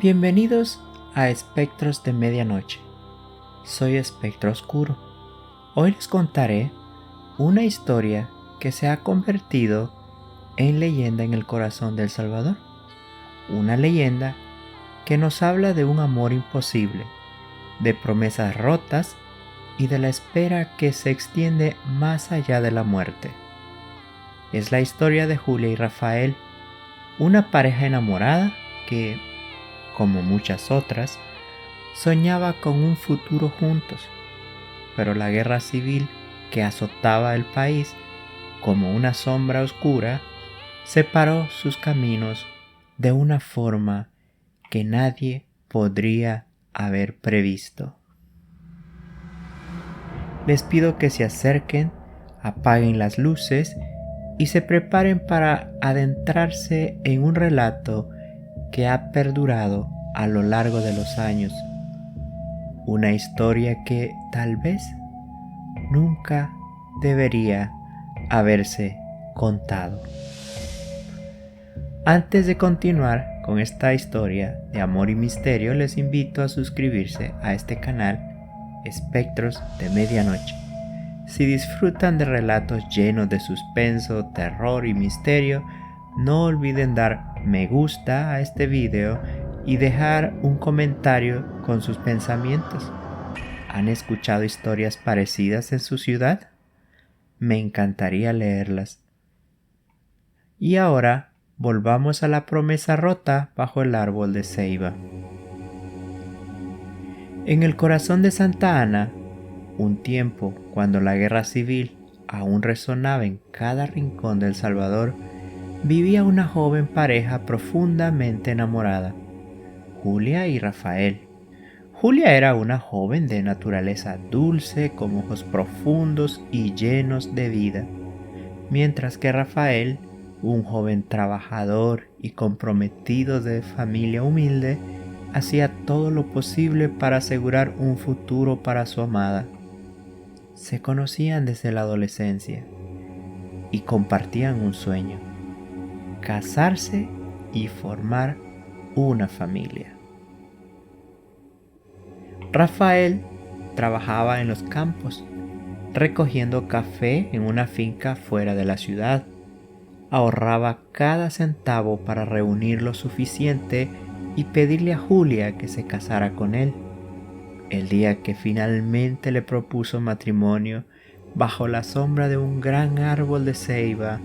Bienvenidos a Espectros de Medianoche. Soy Espectro Oscuro. Hoy les contaré una historia que se ha convertido en leyenda en el corazón de El Salvador. Una leyenda que nos habla de un amor imposible, de promesas rotas y de la espera que se extiende más allá de la muerte. Es la historia de Julia y Rafael, una pareja enamorada que, como muchas otras, soñaba con un futuro juntos, pero la guerra civil que azotaba el país como una sombra oscura separó sus caminos de una forma que nadie podría haber previsto. Les pido que se acerquen, apaguen las luces y se preparen para adentrarse en un relato que ha perdurado a lo largo de los años. Una historia que tal vez nunca debería haberse contado. Antes de continuar con esta historia de amor y misterio, les invito a suscribirse a este canal Espectros de Medianoche. Si disfrutan de relatos llenos de suspenso, terror y misterio, no olviden dar me gusta a este video y dejar un comentario con sus pensamientos. ¿Han escuchado historias parecidas en su ciudad? Me encantaría leerlas. Y ahora volvamos a la promesa rota bajo el árbol de ceiba. En el corazón de Santa Ana, un tiempo cuando la guerra civil aún resonaba en cada rincón de El Salvador, vivía una joven pareja profundamente enamorada, Julia y Rafael. Julia era una joven de naturaleza dulce, con ojos profundos y llenos de vida, mientras que Rafael, un joven trabajador y comprometido de familia humilde, hacía todo lo posible para asegurar un futuro para su amada. Se conocían desde la adolescencia y compartían un sueño: casarse y formar una familia. Rafael trabajaba en los campos, recogiendo café en una finca fuera de la ciudad. Ahorraba cada centavo para reunir lo suficiente y pedirle a Julia que se casara con él. El día que finalmente le propuso matrimonio, bajo la sombra de un gran árbol de ceiba,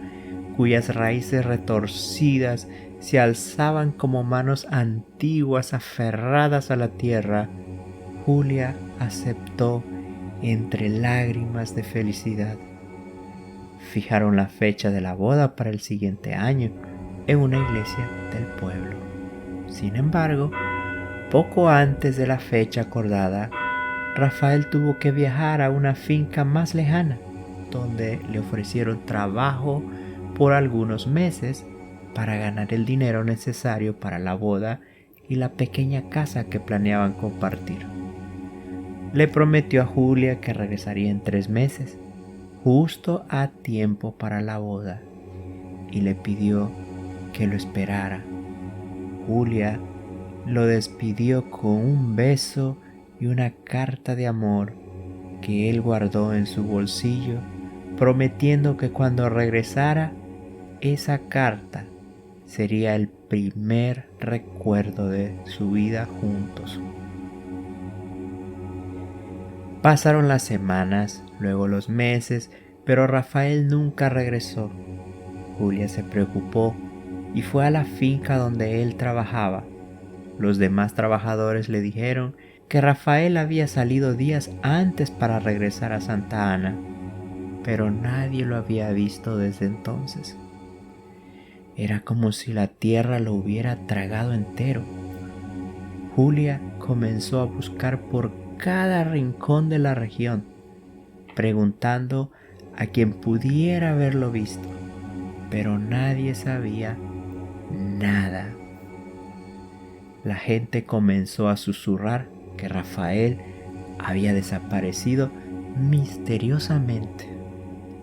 cuyas raíces retorcidas se alzaban como manos antiguas aferradas a la tierra, Julia aceptó entre lágrimas de felicidad. Fijaron la fecha de la boda para el siguiente año en una iglesia del pueblo. Sin embargo, poco antes de la fecha acordada, Rafael tuvo que viajar a una finca más lejana, donde le ofrecieron trabajo por algunos meses para ganar el dinero necesario para la boda y la pequeña casa que planeaban compartir. Le prometió a Julia que regresaría en 3 meses, justo a tiempo para la boda, y le pidió que lo esperara. Julia lo despidió con un beso y una carta de amor que él guardó en su bolsillo, prometiendo que cuando regresara, esa carta sería el primer recuerdo de su vida juntos. Pasaron las semanas, luego los meses, pero Rafael nunca regresó. Julia se preocupó y fue a la finca donde él trabajaba. Los demás trabajadores le dijeron que Rafael había salido días antes para regresar a Santa Ana, pero nadie lo había visto desde entonces. Era como si la tierra lo hubiera tragado entero. Julia comenzó a buscar por cada rincón de la región, preguntando a quien pudiera haberlo visto, pero nadie sabía nada. La gente comenzó a susurrar que Rafael había desaparecido misteriosamente,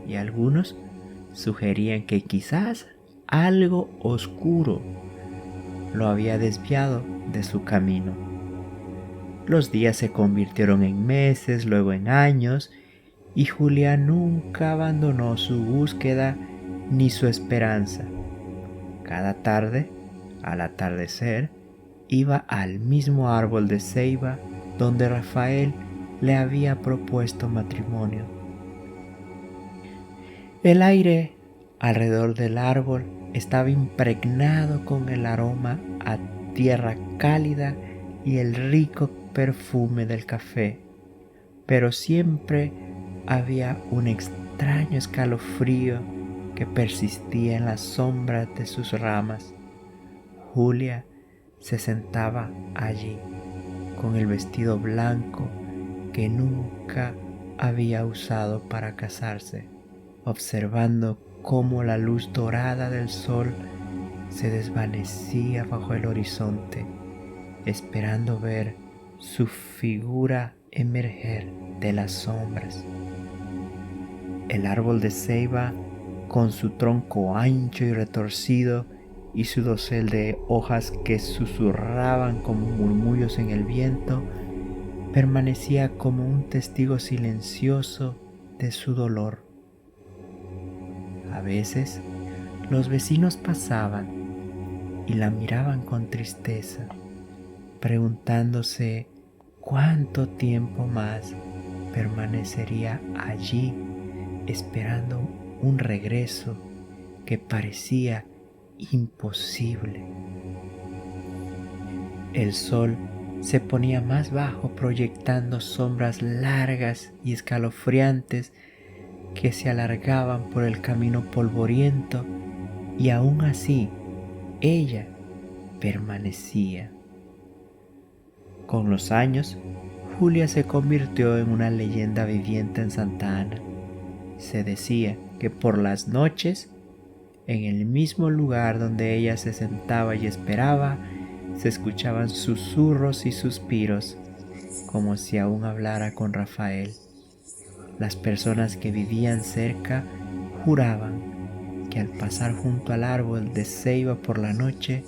y algunos sugerían que quizás algo oscuro lo había desviado de su camino. Los días se convirtieron en meses, luego en años, y Julia nunca abandonó su búsqueda ni su esperanza. Cada tarde, al atardecer, iba al mismo árbol de ceiba donde Rafael le había propuesto matrimonio. El aire alrededor del árbol estaba impregnado con el aroma a tierra cálida y el rico perfume del café, pero siempre había un extraño escalofrío que persistía en las sombras de sus ramas. Julia se sentaba allí con el vestido blanco que nunca había usado para casarse, observando cómo la luz dorada del sol se desvanecía bajo el horizonte, esperando ver su figura emerger de las sombras. El árbol de ceiba, con su tronco ancho y retorcido y su dosel de hojas que susurraban como murmullos en el viento, permanecía como un testigo silencioso de su dolor. A veces los vecinos pasaban y la miraban con tristeza, preguntándose cuánto tiempo más permanecería allí esperando un regreso que parecía imposible. El sol se ponía más bajo, proyectando sombras largas y escalofriantes que se alargaban por el camino polvoriento, y aún así ella permanecía. Con los años, Julia se convirtió en una leyenda viviente en Santa Ana. Se decía que por las noches, en el mismo lugar donde ella se sentaba y esperaba, se escuchaban susurros y suspiros, como si aún hablara con Rafael. Las personas que vivían cerca juraban que al pasar junto al árbol de ceiba por la noche,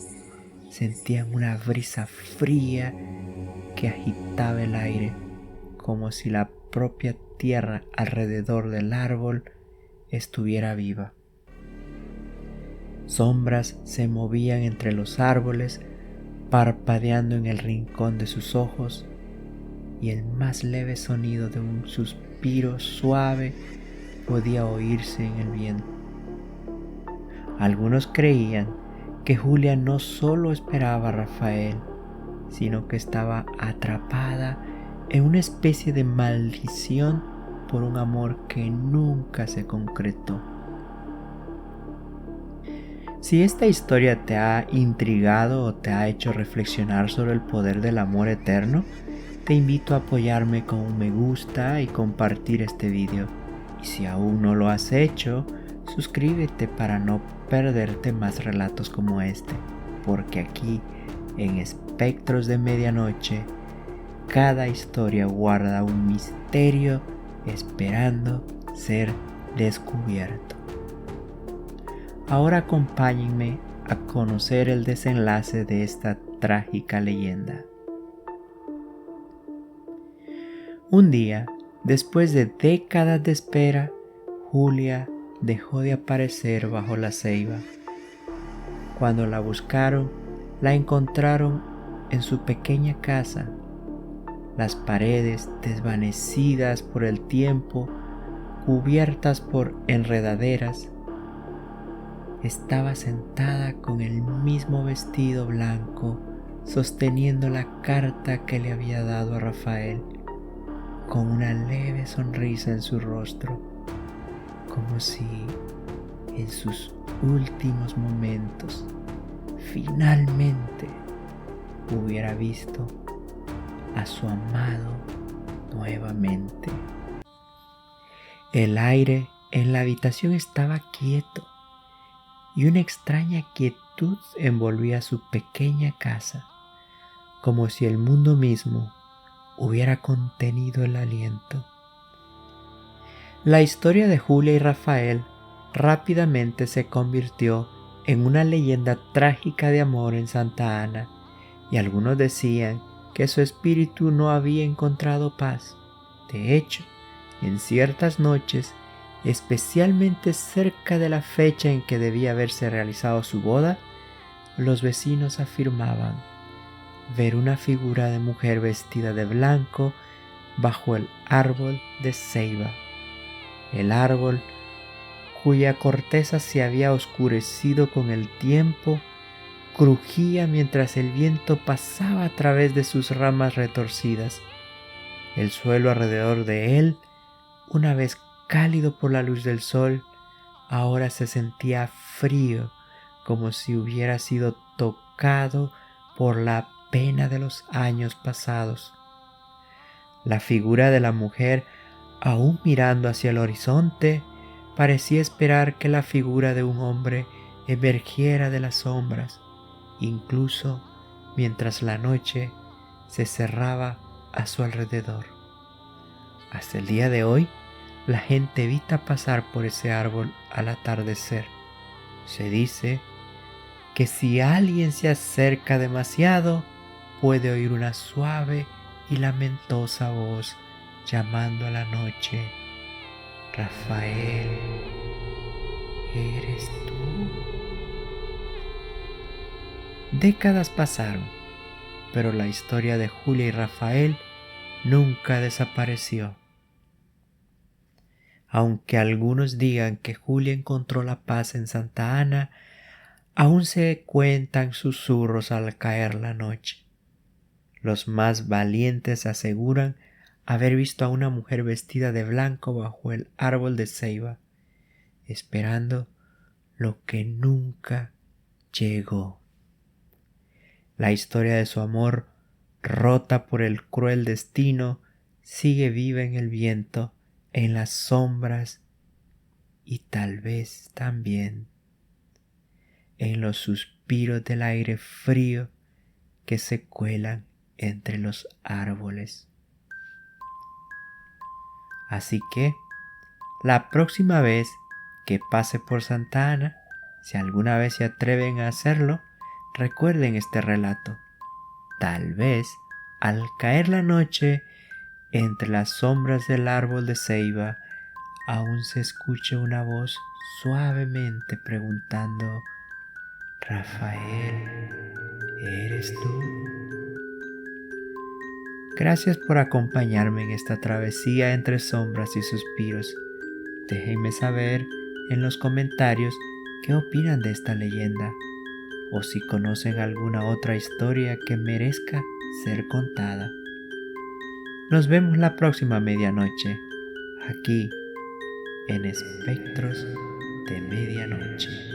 sentían una brisa fría que agitaba el aire, como si la propia tierra alrededor del árbol estuviera viva. Sombras se movían entre los árboles, parpadeando en el rincón de sus ojos, y el más leve sonido de un suspiro suave podía oírse en el viento. Algunos creían que Julia no solo esperaba a Rafael, sino que estaba atrapada en una especie de maldición por un amor que nunca se concretó. Si esta historia te ha intrigado o te ha hecho reflexionar sobre el poder del amor eterno, te invito a apoyarme con un me gusta y compartir este video. Y si aún no lo has hecho, suscríbete para no perderte más relatos como este, porque aquí, en Espectros de Medianoche, cada historia guarda un misterio esperando ser descubierto. Ahora acompáñenme a conocer el desenlace de esta trágica leyenda. Un día, después de décadas de espera, Julia dejó de aparecer bajo la ceiba. Cuando la buscaron, la encontraron en su pequeña casa. Las paredes desvanecidas por el tiempo, cubiertas por enredaderas. Estaba sentada con el mismo vestido blanco, sosteniendo la carta que le había dado a Rafael, con una leve sonrisa en su rostro, como si en sus últimos momentos finalmente hubiera visto a su amado nuevamente. El aire en la habitación estaba quieto y una extraña quietud envolvía su pequeña casa, como si el mundo mismo hubiera contenido el aliento. La historia de Julia y Rafael rápidamente se convirtió en una leyenda trágica de amor en Santa Ana, y algunos decían que su espíritu no había encontrado paz. De hecho, en ciertas noches, especialmente cerca de la fecha en que debía haberse realizado su boda, los vecinos afirmaban ver una figura de mujer vestida de blanco bajo el árbol de ceiba. El árbol, cuya corteza se había oscurecido con el tiempo, crujía mientras el viento pasaba a través de sus ramas retorcidas. El suelo alrededor de él, una vez cálido por la luz del sol, ahora se sentía frío, como si hubiera sido tocado por la pena de los años pasados. La figura de la mujer, aún mirando hacia el horizonte, parecía esperar que la figura de un hombre emergiera de las sombras, incluso mientras la noche se cerraba a su alrededor. Hasta el día de hoy, la gente evita pasar por ese árbol al atardecer. Se dice que si alguien se acerca demasiado, puede oír una suave y lamentosa voz llamando a la noche: Rafael, ¿eres tú? Décadas pasaron, pero la historia de Julia y Rafael nunca desapareció. Aunque algunos digan que Julia encontró la paz en Santa Ana, aún se cuentan susurros al caer la noche. Los más valientes aseguran haber visto a una mujer vestida de blanco bajo el árbol de ceiba, esperando lo que nunca llegó. La historia de su amor, rota por el cruel destino, sigue viva en el viento, en las sombras y tal vez también en los suspiros del aire frío que se cuelan entre los árboles. Así que, la próxima vez que pase por Santa Ana, si alguna vez se atreven a hacerlo, recuerden este relato. Tal vez, al caer la noche, entre las sombras del árbol de ceiba, aún se escuche una voz suavemente preguntando: Rafael, ¿eres tú? Gracias por acompañarme en esta travesía entre sombras y suspiros. Déjenme saber en los comentarios qué opinan de esta leyenda, o si conocen alguna otra historia que merezca ser contada. Nos vemos la próxima medianoche, aquí en Espectros de Medianoche.